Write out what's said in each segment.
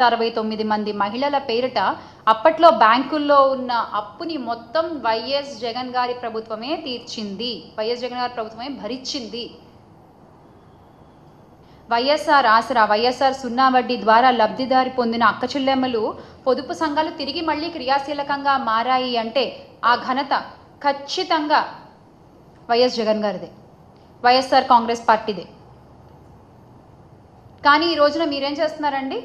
69 మంది మహిళల పేరిట అప్పట్లో బ్యాంకుల్లో ఉన్న అప్పుని మొత్తం వైఎస్ జగన్ గారి ప్రభుత్వమే తీర్చింది. వైఎస్ జగన్ గారి ప్రభుత్వమే భరించింది. వైఎస్ఆర్ ఆసరా, వైఎస్ఆర్ సున్నా వడ్డీ ద్వారా లబ్ధిదారి పొందిన అక్కచెల్లెమ్మలు పొదుపు సంఘాలు తిరిగి మళ్ళీ క్రియాశీలకంగా మారాయి అంటే ఆ ఘనత ఖచ్చితంగా వైఎస్ జగన్ గారిదే, వైఎస్ఆర్ కాంగ్రెస్ పార్టీదే. కానీ ఈ రోజున మీరేం చేస్తున్నారండి?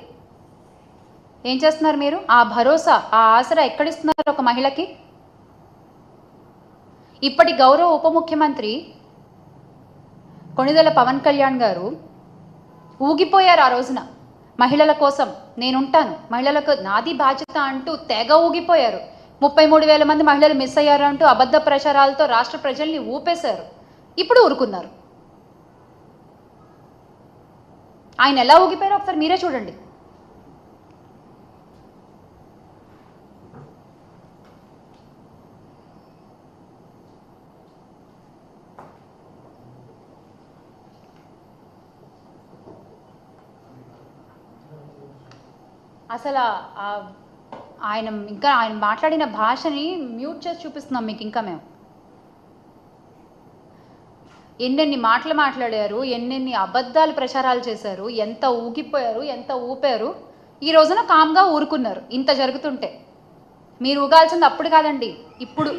ఏం చేస్తున్నారు మీరు? ఆ భరోసా, ఆ ఆసరా ఎక్కడిస్తున్నారు ఒక మహిళకి? ఇప్పటి గౌరవ ఉప ముఖ్యమంత్రి కొణిదెల పవన్ కళ్యాణ్ గారు ఊగిపోయారు. ఆ రోజున మహిళల కోసం నేనుంటాను, మహిళలకు నాది బాధ్యత అంటూ తెగ ఊగిపోయారు. 33,000 మంది మహిళలు మిస్ అయ్యారు అంటూ అబద్ధ ప్రచారాలతో రాష్ట్ర ప్రజల్ని ఊపేశారు. ఇప్పుడు ఊరుకున్నారు. ఆయన ఎలా ఊగిపోయారో ఒకసారి మీరే చూడండి. అసలు ఆయన మాట్లాడిన భాషని మ్యూట్ చేసి చూపిస్తున్నాం మీకు. ఇంకా మేము ఎన్నెన్ని మాటలు మాట్లాడారు, ఎన్నెన్ని అబద్ధాలు ప్రచారాలు చేశారు, ఎంత ఊగిపోయారు, ఎంత ఊపారు. ఈ రోజున కామ్గా ఊరుకున్నారు. ఇంత జరుగుతుంటే మీరు ఊగాల్సింది అప్పుడు కాదండి, ఇప్పుడు.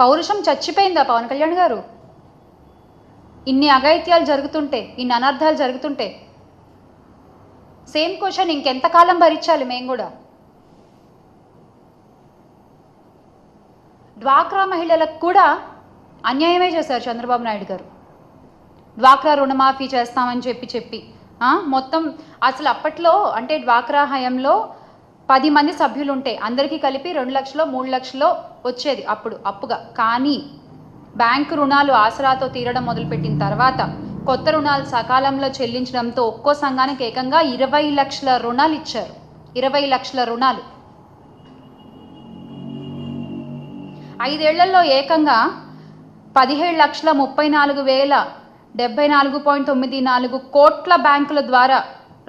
పౌరుషం చచ్చిపోయిందా పవన్ కళ్యాణ్ గారు? ఇన్ని అఘాయిత్యాలు జరుగుతుంటే, ఇన్ని అనర్థాలు జరుగుతుంటే సేమ్ క్వశ్చన్, ఇంకెంతకాలం భరించాలి మేము కూడా? డ్వాక్రా మహిళలకు కూడా అన్యాయమే చేశారు చంద్రబాబు నాయుడు గారు. డ్వాక్రా రుణమాఫీ చేస్తామని చెప్పి మొత్తం అసలు అప్పట్లో అంటే డ్వాక్రా హయాంలో 10 మంది సభ్యులు ఉంటే అందరికీ కలిపి 2 లక్షలో 3 లక్షలో వచ్చేది అప్పుడు అప్పుగా. కానీ బ్యాంకు రుణాలు ఆసరాతో తీరడం మొదలుపెట్టిన తర్వాత కొత్త రుణాలు సకాలంలో చెల్లించడంతో ఒక్కో సంఘానికి ఏకంగా 20 లక్షల రుణాలు ఇచ్చారు. 20 లక్షల రుణాలు 5 ఏళ్లలో ఏకంగా 17,34,074.94 కోట్ల బ్యాంకుల ద్వారా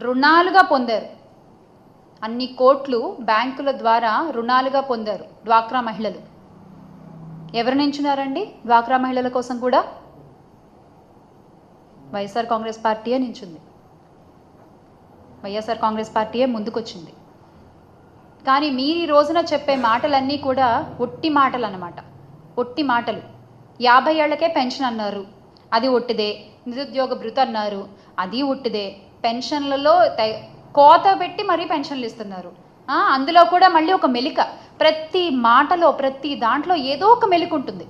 రుణాలుగా పొందారు. అన్ని కోట్లు బ్యాంకుల ద్వారా రుణాలుగా పొందారు డ్వాక్రా మహిళలు. ఎవరు నించున్నారండి డ్వాక్రా మహిళల కోసం కూడా? వైఎస్ఆర్ కాంగ్రెస్ పార్టీయే నించుంది. వైఎస్ఆర్ కాంగ్రెస్ పార్టీయే ముందుకొచ్చింది. కానీ మీరు ఈ రోజున చెప్పే మాటలన్నీ కూడా ఒట్టి మాటలు అన్నమాట. ఒట్టి మాటలు. 50 ఏళ్లకే పెన్షన్ అన్నారు, అది ఒట్టిదే. నిరుద్యోగ భృతి అన్నారు, అది ఒట్టిదే. పెన్షన్లలో కోత పెట్టి మరీ పెన్షన్లు ఇస్తున్నారు. అందులో కూడా మళ్ళీ ఒక మెలిక. ప్రతి మాటలో ప్రతి దాంట్లో ఏదో ఒక మెలిక ఉంటుంది.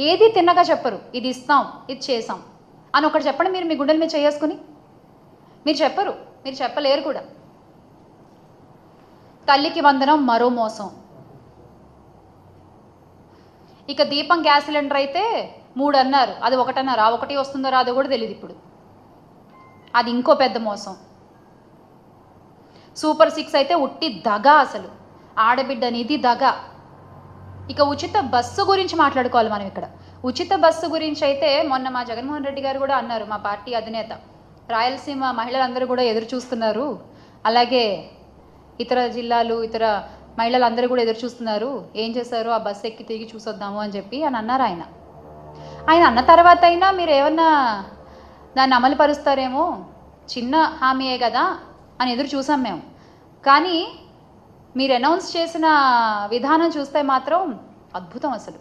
ఏది తిన్నగా చెప్పరు, ఇది ఇస్తాం, ఇది చేసాం అని ఒకటి చెప్పండి మీరు మీ గుండెల మీద చేసుకుని. మీరు చెప్పరు, మీరు చెప్పలేరు కూడా. తల్లికి వందనం మరో మోసం. ఇక దీపం గ్యాస్ సిలిండర్ అయితే 3 అన్నారు, అది 1 అన్నారు. ఆ 1 వస్తుందో రాదో కూడా తెలియదు ఇప్పుడు. అది ఇంకో పెద్ద మోసం. సూపర్ 6 అయితే ఉట్టి దగా. అసలు ఆడబిడ్డ నిధి దగా. ఇక ఉచిత బస్సు గురించి మాట్లాడుకోవాలి మనం ఇక్కడ. ఉచిత బస్సు గురించి అయితే మొన్న మా జగన్మోహన్ రెడ్డి గారు కూడా అన్నారు, మా పార్టీ అధినేత. రాయలసీమ మహిళలందరూ కూడా ఎదురు చూస్తున్నారు, అలాగే ఇతర జిల్లాలు ఇతర మహిళలందరూ కూడా ఎదురు చూస్తున్నారు, ఏం చేశారు ఆ బస్సు ఎక్కి తిరిగి చూసొద్దాము అని చెప్పి అని అన్నారు ఆయన. ఆయన అన్న తర్వాత అయినా మీరు ఏమన్నా దాన్ని అమలు పరుస్తారేమో, చిన్న హామీయే కదా అని ఎదురు చూసాం మేము. కానీ మీరు అనౌన్స్ చేసిన విధానం చూస్తే మాత్రం అద్భుతం. అసలు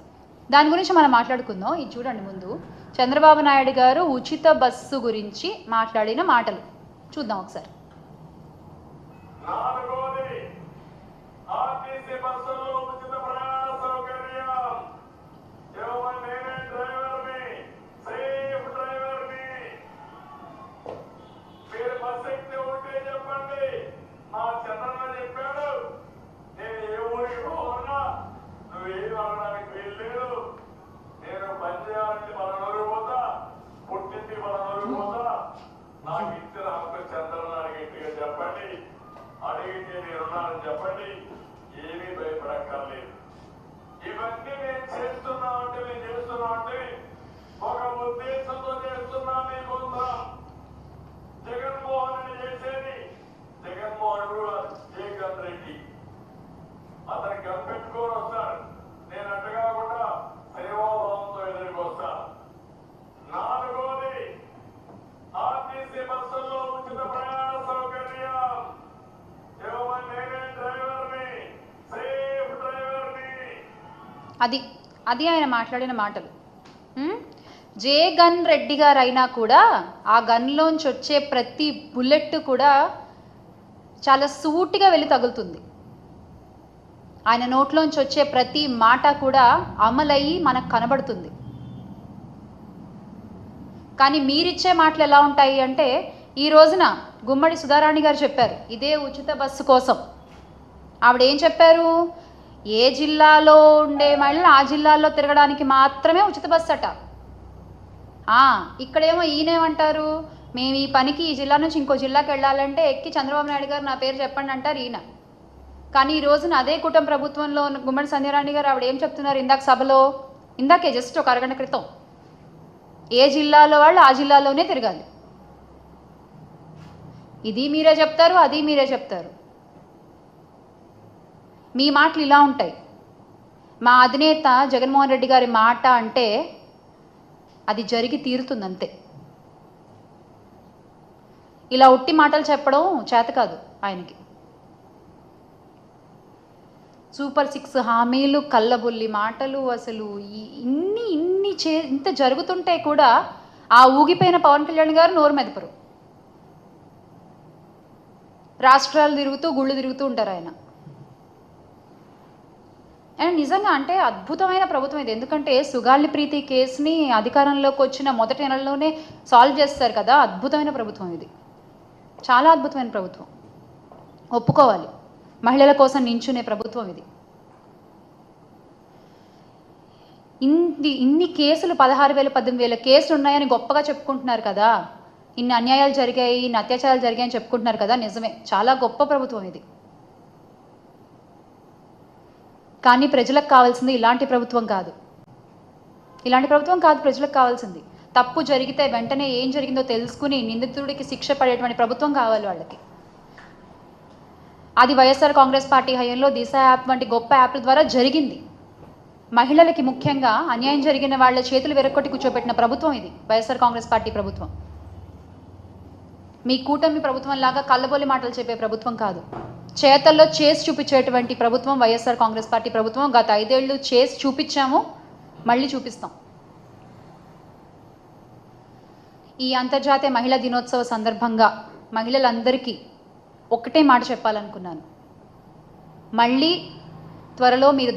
దాని గురించి మనం మాట్లాడుకుందాం. ఇది చూడండి, ముందు చంద్రబాబు నాయుడు గారు ఉచిత బస్సు గురించి మాట్లాడిన మాటలు చూద్దాం ఒకసారి. మా చంద్రన్న చెప్పాడు, నేను ఏ ఊరికి పోతున్నా అది అది ఆయన మాట్లాడిన మాటలు. జే గన్ రెడ్డి గారు అయినా కూడా ఆ గన్లోంచి వచ్చే ప్రతి బుల్లెట్ కూడా చాలా సూటిగా వెళ్ళి తగులుతుంది. ఆయన నోట్లోంచి వచ్చే ప్రతి మాట కూడా అమలయ్యి మనకు కనబడుతుంది. కానీ మీరిచ్చే మాటలు ఎలా ఉంటాయి అంటే, ఈ రోజున గుమ్మడి సుధారాణి గారు చెప్పారు ఇదే ఉచిత బస్సు కోసం. ఆవిడ ఏం చెప్పారు? ఏ జిల్లాలో ఉండే మహిళలు ఆ జిల్లాల్లో తిరగడానికి మాత్రమే ఉచిత బస్సు అట. ఇక్కడేమో ఈయనేమంటారు, మేము ఈ పనికి ఈ జిల్లా నుంచి ఇంకో జిల్లాకి వెళ్ళాలంటే ఎక్కి చంద్రబాబు నాయుడు గారు నా పేరు చెప్పండి అంటారు ఈయన. కానీ ఈ రోజున అదే కూటమి ప్రభుత్వంలో గుమ్మడి సంధ్యారాణి గారు ఆవిడ ఏం చెప్తున్నారు ఇందాక సభలో, ఇందాకే జస్ట్ ఒక అరగంట క్రితం, ఏ జిల్లాలో వాళ్ళు ఆ జిల్లాలోనే తిరగాలి. ఇది మీరే చెప్తారు, అది మీరే చెప్తారు. మీ మాటలు ఇలా ఉంటాయి. మా అధినేత జగన్మోహన్ రెడ్డి గారి మాట అంటే అది జరిగి తీరుతుంది అంతే. ఇలా ఉట్టి మాటలు చెప్పడం చేత కాదు ఆయనకి. సూపర్ 6 హామీలు, కళ్ళబొల్లి మాటలు, అసలు ఇంత జరుగుతుంటే కూడా ఆ ఊగిపోయిన పవన్ కళ్యాణ్ గారు నోరు మెదపరు. రాష్ట్రాలు తిరుగుతూ గుళ్ళు తిరుగుతూ ఉంటారు ఆయన. అండ్ నిజంగా అంటే అద్భుతమైన ప్రభుత్వం ఇది. ఎందుకంటే సుగాలి ప్రీతి కేసుని అధికారంలోకి వచ్చిన మొదటి నెలలోనే సాల్వ్ చేస్తారు కదా. అద్భుతమైన ప్రభుత్వం ఇది, చాలా అద్భుతమైన ప్రభుత్వం, ఒప్పుకోవాలి. మహిళల కోసం నించునే ప్రభుత్వం ఇది. ఇన్ని కేసులు 16,000 18,000 కేసులు ఉన్నాయని గొప్పగా చెప్పుకుంటున్నారు కదా. ఇన్ని అన్యాయాలు జరిగాయి, ఇన్ని అత్యాచారాలు జరిగాయని చెప్పుకుంటున్నారు కదా. నిజమే, చాలా గొప్ప ప్రభుత్వం ఇది. కానీ ప్రజలకు కావాల్సింది ఇలాంటి ప్రభుత్వం కాదు. ఇలాంటి ప్రభుత్వం కాదు ప్రజలకు కావాల్సింది. తప్పు జరిగితే వెంటనే ఏం జరిగిందో తెలుసుకుని నిందితుడికి శిక్ష పడేటువంటి ప్రభుత్వం కావాలి వాళ్ళకి. అది వైఎస్ఆర్ కాంగ్రెస్ పార్టీ హయాంలో దిశ యాప్ వంటి గొప్ప యాప్ల ద్వారా జరిగింది. మహిళలకి ముఖ్యంగా అన్యాయం జరిగిన వాళ్ళ చేతులు వెరక్కొట్టి కూర్చోబెట్టిన ప్రభుత్వం ఇది వైఎస్ఆర్ కాంగ్రెస్ పార్టీ ప్రభుత్వం. మీ కూటమి ప్రభుత్వం లాగా కళ్ళబొల్లి మాటలు చెప్పే ప్రభుత్వం కాదు. చేతల్లో చేసి చూపించేటువంటి ప్రభుత్వం వైఎస్ఆర్ కాంగ్రెస్ పార్టీ ప్రభుత్వం. గత 5 ఏళ్ళు చేసి చూపించాము, మళ్ళీ చూపిస్తాం. ఈ అంతర్జాతీయ మహిళా దినోత్సవ సందర్భంగా మహిళలందరికీ ఒక్కటే మాట చెప్పాలనుకున్నాను. మళ్ళీ త్వరలో మీరు